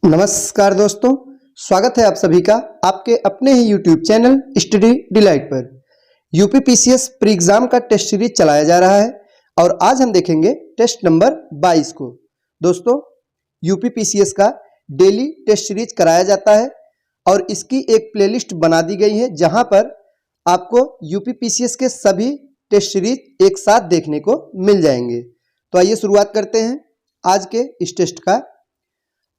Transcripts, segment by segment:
नमस्कार दोस्तों, स्वागत है आप सभी का आपके अपने ही YouTube चैनल स्टडी डिलाइट पर। यूपी पीसीएस प्री एग्जाम का टेस्ट सीरीज चलाया जा रहा है और आज हम देखेंगे टेस्ट नंबर 22 को। दोस्तों, यूपी पीसीएस का डेली टेस्ट सीरीज कराया जाता है और इसकी एक प्लेलिस्ट बना दी गई है जहां पर आपको यूपी पीसीएस के सभी टेस्ट सीरीज एक साथ देखने को मिल जाएंगे। तो आइए शुरुआत करते हैं आज के इस टेस्ट का।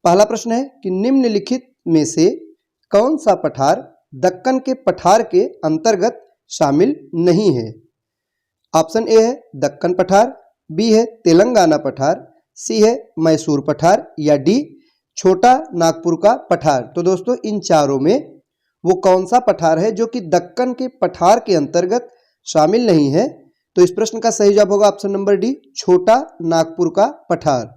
पहला प्रश्न है कि निम्नलिखित में से कौन सा पठार दक्कन के पठार के अंतर्गत शामिल नहीं है। ऑप्शन ए है दक्कन पठार, बी है तेलंगाना पठार, सी है मैसूर पठार या डी छोटा नागपुर का पठार। तो दोस्तों, इन चारों में वो कौन सा पठार है जो कि दक्कन के पठार के अंतर्गत शामिल नहीं है। तो इस प्रश्न का सही जवाब होगा ऑप्शन नंबर डी छोटा नागपुर का पठार।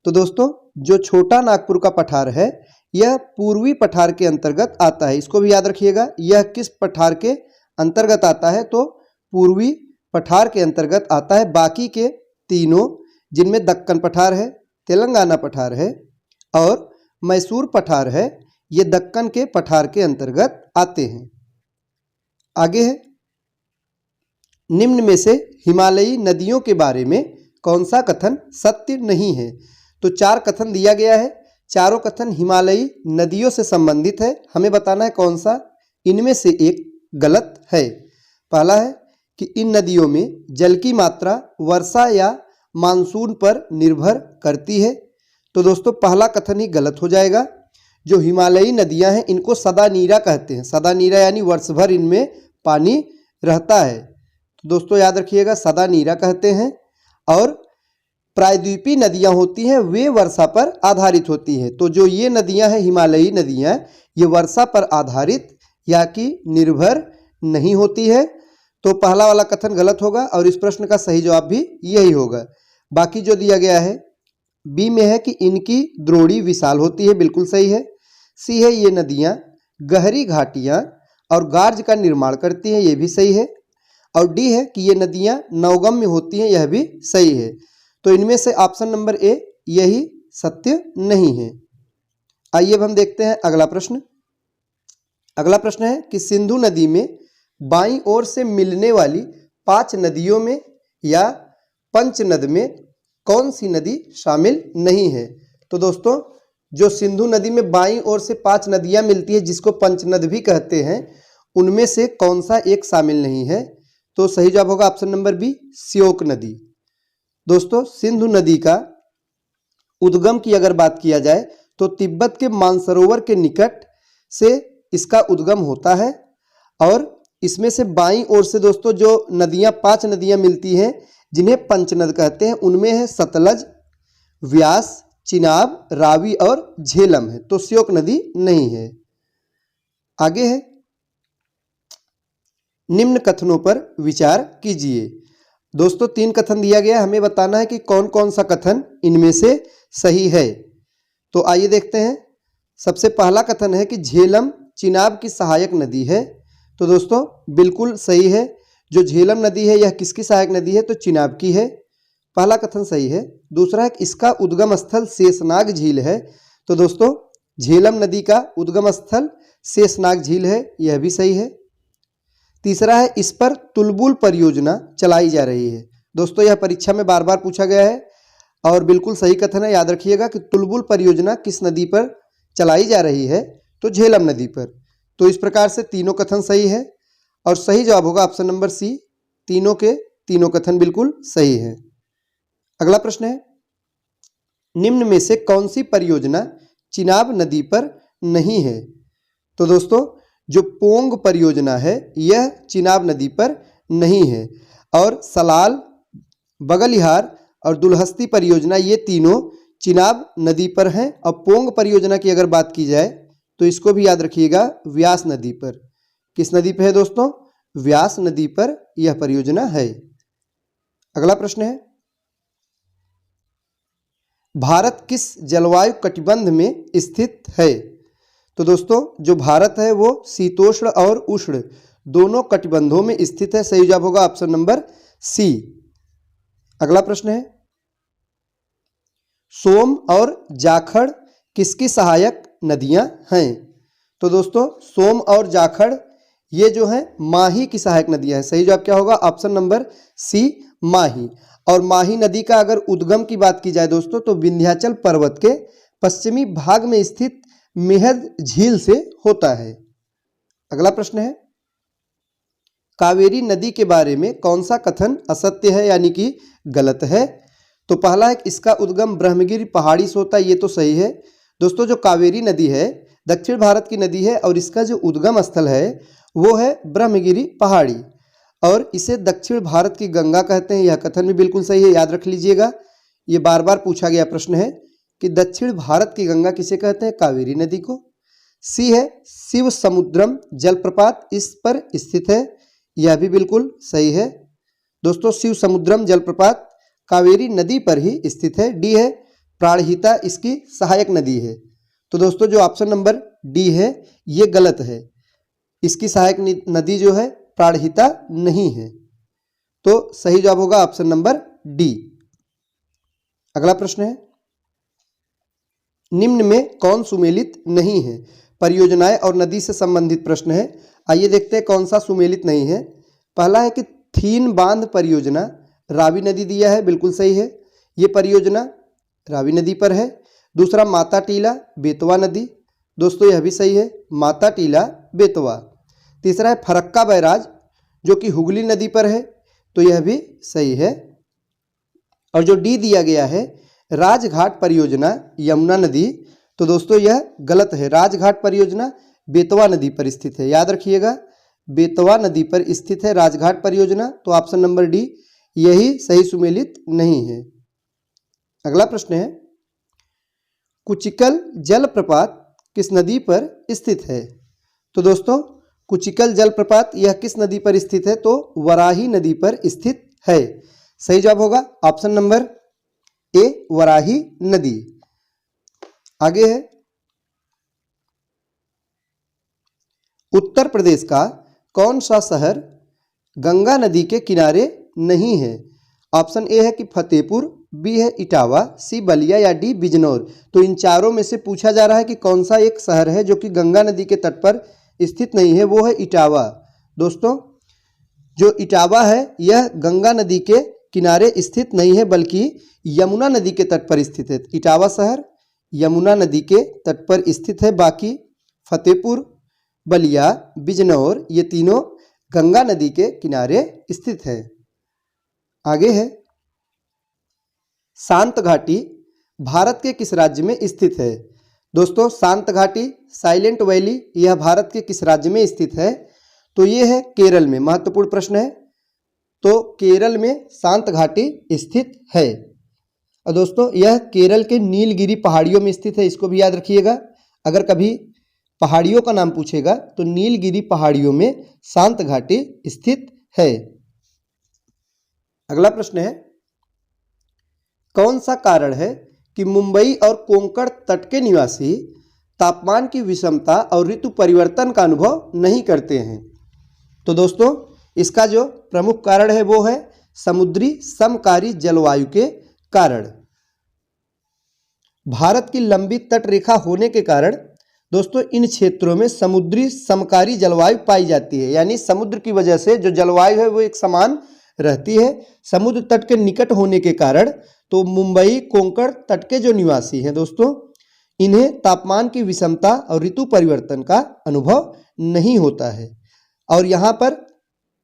तो दोस्तों, जो छोटा नागपुर का पठार है यह पूर्वी पठार के अंतर्गत आता है। इसको भी याद रखिएगा, यह किस पठार के अंतर्गत आता है तो पूर्वी पठार के अंतर्गत आता है। बाकी के तीनों जिनमें दक्कन पठार है, तेलंगाना पठार है और मैसूर पठार है, ये दक्कन के पठार के अंतर्गत आते हैं। आगे है, निम्न में से हिमालयी नदियों के बारे में कौन सा कथन सत्य नहीं है। तो चार कथन दिया गया है, चारों कथन हिमालयी नदियों से संबंधित है। हमें बताना है कौन सा इनमें से एक गलत है। पहला है कि इन नदियों में जल की मात्रा वर्षा या मानसून पर निर्भर करती है। तो दोस्तों, पहला कथन ही गलत हो जाएगा। जो हिमालयी नदियां हैं इनको सदा नीरा कहते हैं। सदा नीरा यानी वर्ष भर इनमें पानी रहता है। तो दोस्तों याद रखिएगा, सदा नीरा कहते हैं। और प्रायद्वीपीय नदियां होती हैं वे वर्षा पर आधारित होती हैं। तो जो ये नदियां हैं हिमालयी नदियां, ये वर्षा पर आधारित या कि निर्भर नहीं होती है। तो पहला वाला कथन गलत होगा और इस प्रश्न का सही जवाब भी यही होगा। बाकी जो दिया गया है बी में है कि इनकी द्रोणी विशाल होती है, बिल्कुल सही है। सी है ये नदियां गहरी घाटियां और गार्ज का निर्माण करती हैं, ये भी सही है। और डी है कि ये नदियां नवगम्य होती हैं, यह भी सही है। तो इनमें से ऑप्शन नंबर ए यही सत्य नहीं है। आइए अब हम देखते हैं अगला प्रश्न। अगला प्रश्न है कि सिंधु नदी में बाईं ओर से मिलने वाली 5 नदियों में या पंचनद में कौन सी नदी शामिल नहीं है। तो दोस्तों, जो सिंधु नदी में बाईं ओर से 5 नदियां मिलती है जिसको पंचनद भी कहते हैं, उनमें से कौन सा एक शामिल नहीं है। तो सही जवाब होगा ऑप्शन नंबर बी श्योक नदी। दोस्तों, सिंधु नदी का उद्गम की अगर बात किया जाए तो तिब्बत के मानसरोवर के निकट से इसका उद्गम होता है और इसमें से बाईं ओर से दोस्तों जो नदियां 5 नदियां मिलती हैं जिन्हें पंचनद कहते हैं, उनमें है सतलज, व्यास, चिनाब, रावी और झेलम है। तो श्योक नदी नहीं है। आगे है, निम्न कथनों पर विचार कीजिए। दोस्तों, 3 कथन दिया गया, हमें बताना है कि कौन कौन सा कथन इनमें से सही है। तो आइए देखते हैं। सबसे पहला कथन है कि झेलम चिनाब की सहायक नदी है। तो दोस्तों बिल्कुल सही है। जो झेलम नदी है यह किसकी सहायक नदी है तो चिनाब की है। पहला कथन सही है। दूसरा है कि इसका उद्गम स्थल शेषनाग झील है। तो दोस्तों झेलम नदी का उद्गम स्थल शेषनाग झील है, यह भी सही है। तीसरा है इस पर तुलबुल परियोजना चलाई जा रही है। दोस्तों यह परीक्षा में बार बार पूछा गया है और बिल्कुल सही कथन है। याद रखिएगा कि तुलबुल परियोजना किस नदी पर चलाई जा रही है तो झेलम नदी पर। तो इस प्रकार से तीनों कथन सही है और सही जवाब होगा ऑप्शन नंबर सी, तीनों के तीनों कथन बिल्कुल सही है। अगला प्रश्न है, निम्न में से कौन सी परियोजना चिनाब नदी पर नहीं है। तो दोस्तों जो पोंग परियोजना है यह चिनाब नदी पर नहीं है और सलाल, बगलिहार और दुलहस्ती परियोजना ये तीनों चिनाब नदी पर हैं। और पोंग परियोजना की अगर बात की जाए तो इसको भी याद रखिएगा, व्यास नदी पर। किस नदी पर है दोस्तों, व्यास नदी पर यह परियोजना है। अगला प्रश्न है, भारत किस जलवायु कटिबंध में स्थित है। तो दोस्तों जो भारत है वो शीतोष्ण और उष्ण दोनों कटिबंधों में स्थित है। सही जवाब होगा ऑप्शन नंबर सी। अगला प्रश्न है, सोम और जाखड़ किसकी सहायक नदियां हैं? तो दोस्तों सोम और जाखड़ ये जो है माही की सहायक नदियां हैं। सही जवाब क्या होगा? ऑप्शन नंबर सी, माही। और माही नदी का अगर उद्गम की बात की जाए दोस्तों तो विंध्याचल पर्वत के पश्चिमी भाग में स्थित मेहद झील से होता है। अगला प्रश्न है, कावेरी नदी के बारे में कौन सा कथन असत्य है यानी कि गलत है? तो पहला है कि इसका उद्गम ब्रह्मगिरि पहाड़ी से होता है, ये तो सही है। दोस्तों जो कावेरी नदी है दक्षिण भारत की नदी है और इसका जो उद्गम स्थल है वो है ब्रह्मगिरि पहाड़ी और इसे दक्षिण भारत की गंगा कहते हैं। यह कथन भी बिल्कुल सही है, याद रख लीजिएगा। ये बार बार पूछा गया प्रश्न है कि दक्षिण भारत की गंगा किसे कहते हैं? कावेरी नदी को। सी है शिव समुद्रम जलप्रपात इस पर स्थित है, यह भी बिल्कुल सही है। दोस्तों शिव समुद्रम जलप्रपात कावेरी नदी पर ही स्थित है। डी है प्राणहिता इसकी सहायक नदी है। तो दोस्तों जो ऑप्शन नंबर डी है ये गलत है, इसकी सहायक नदी जो है प्राणहिता नहीं है। तो सही जवाब होगा ऑप्शन नंबर डी। अगला प्रश्न है, निम्न में कौन सुमेलित नहीं है? परियोजनाएं और नदी से संबंधित प्रश्न है। आइए देखते हैं कौन सा सुमेलित नहीं है। पहला है कि थीन बांध परियोजना रावी नदी दिया है, बिल्कुल सही है, ये परियोजना रावी नदी पर है। दूसरा माता टीला बेतवा नदी, दोस्तों यह भी सही है, माता टीला बेतवा। तीसरा है फरक्का बैराज जो कि हुगली नदी पर है, तो यह भी सही है। और जो डी दिया गया है राजघाट परियोजना यमुना नदी, तो दोस्तों यह गलत है। राजघाट परियोजना बेतवा नदी पर स्थित है, याद रखिएगा, बेतवा नदी पर स्थित है राजघाट परियोजना। तो ऑप्शन नंबर डी यही सही सुमेलित नहीं है। अगला प्रश्न है, कुचिकल जलप्रपात किस नदी पर स्थित है? तो दोस्तों कुचिकल जलप्रपात यह किस नदी पर स्थित है? तो वराही नदी पर स्थित है। सही जवाब होगा ऑप्शन नंबर ए वराही नदी। आगे है, उत्तर प्रदेश का कौन सा शहर गंगा नदी के किनारे नहीं है? ऑप्शन ए है कि फतेहपुर, बी है इटावा, सी बलिया या डी बिजनौर। तो इन चारों में से पूछा जा रहा है कि कौन सा एक शहर है जो कि गंगा नदी के तट पर स्थित नहीं है, वो है इटावा। दोस्तों जो इटावा है यह गंगा नदी के किनारे स्थित नहीं है बल्कि यमुना नदी के तट पर स्थित है। इटावा शहर यमुना नदी के तट पर स्थित है, बाकी फतेहपुर, बलिया, बिजनौर ये तीनों गंगा नदी के किनारे स्थित है। आगे है, शांत घाटी भारत के किस राज्य में स्थित है? दोस्तों शांत घाटी साइलेंट वैली यह भारत के किस राज्य में स्थित है? तो ये है केरल में। महत्वपूर्ण प्रश्न है, तो केरल में शांत घाटी स्थित है। और दोस्तों यह केरल के नीलगिरी पहाड़ियों में स्थित है, इसको भी याद रखिएगा। अगर कभी पहाड़ियों का नाम पूछेगा तो नीलगिरी पहाड़ियों में शांत घाटी स्थित है। अगला प्रश्न है, कौन सा कारण है कि मुंबई और कोंकण तट के निवासी तापमान की विषमता और ऋतु परिवर्तन का अनुभव नहीं करते हैं? तो दोस्तों इसका जो प्रमुख कारण है वो है समुद्री समकारी जलवायु के कारण। भारत की लंबी तट रेखा होने के कारण दोस्तों इन क्षेत्रों में समुद्री समकारी जलवायु पाई जाती है, यानी समुद्र की वजह से जो जलवायु है वो एक समान रहती है। समुद्र तट के निकट होने के कारण तो मुंबई कोंकण तट के जो निवासी हैं दोस्तों इन्हें तापमान की विषमता और ऋतु परिवर्तन का अनुभव नहीं होता है। और यहाँ पर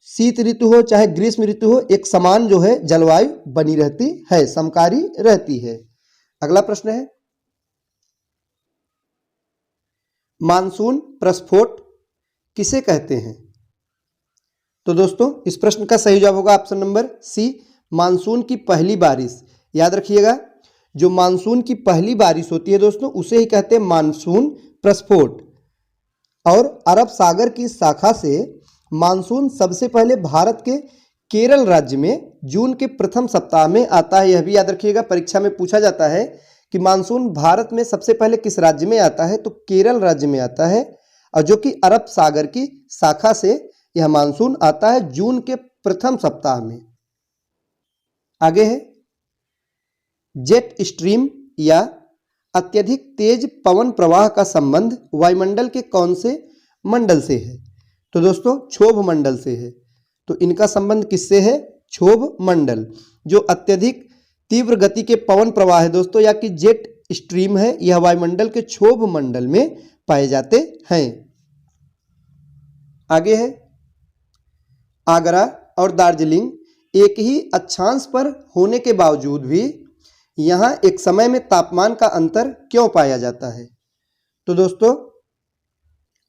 शीत ऋतु हो चाहे ग्रीष्म ऋतु हो एक समान जो है जलवायु बनी रहती है, समकारी रहती है। अगला प्रश्न है, मानसून प्रस्फोट किसे कहते हैं? तो दोस्तों इस प्रश्न का सही जवाब होगा ऑप्शन नंबर सी, मानसून की पहली बारिश। याद रखिएगा, जो मानसून की पहली बारिश होती है दोस्तों उसे ही कहते हैं मानसून प्रस्फोट। और अरब सागर की शाखा से मानसून सबसे पहले भारत के केरल राज्य में जून के प्रथम सप्ताह में आता है। यह भी याद रखिएगा, परीक्षा में पूछा जाता है कि मानसून भारत में सबसे पहले किस राज्य में आता है, तो केरल राज्य में आता है। और जो कि अरब सागर की शाखा से यह मानसून आता है जून के प्रथम सप्ताह में। आगे है, जेट स्ट्रीम या अत्यधिक तेज पवन प्रवाह का संबंध वायुमंडल के कौन से मंडल से है? तो दोस्तों क्षोभ मंडल से है। तो इनका संबंध किससे है? क्षोभ मंडल। जो अत्यधिक तीव्र गति के पवन प्रवाह है दोस्तों या कि जेट स्ट्रीम है, यह वायुमंडल के क्षोभ मंडल में पाए जाते हैं। आगे है आगरा और दार्जिलिंग एक ही अक्षांश पर होने के बावजूद भी यहां एक समय में तापमान का अंतर क्यों पाया जाता है? तो दोस्तों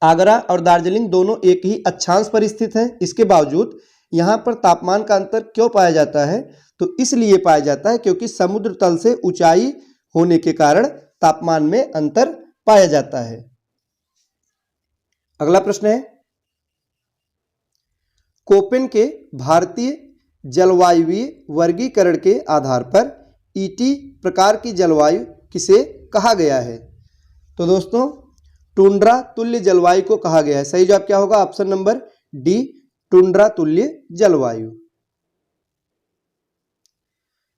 आगरा और दार्जिलिंग दोनों एक ही अक्षांश पर स्थित हैं, इसके बावजूद यहां पर तापमान का अंतर क्यों पाया जाता है? तो इसलिए पाया जाता है क्योंकि समुद्र तल से ऊंचाई होने के कारण तापमान में अंतर पाया जाता है। अगला प्रश्न है कोपेन के भारतीय जलवायुवीय वर्गीकरण के आधार पर ईटी प्रकार की जलवायु किसे कहा गया है? तो दोस्तों टुंड्रा तुल्य जलवायु को कहा गया है। सही जवाब क्या होगा? ऑप्शन नंबर डी, टुंड्रा तुल्य जलवायु।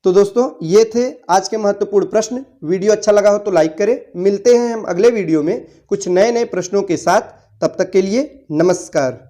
तो दोस्तों ये थे आज के महत्वपूर्ण प्रश्न। वीडियो अच्छा लगा हो तो लाइक करें। मिलते हैं हम अगले वीडियो में कुछ नए नए प्रश्नों के साथ। तब तक के लिए नमस्कार।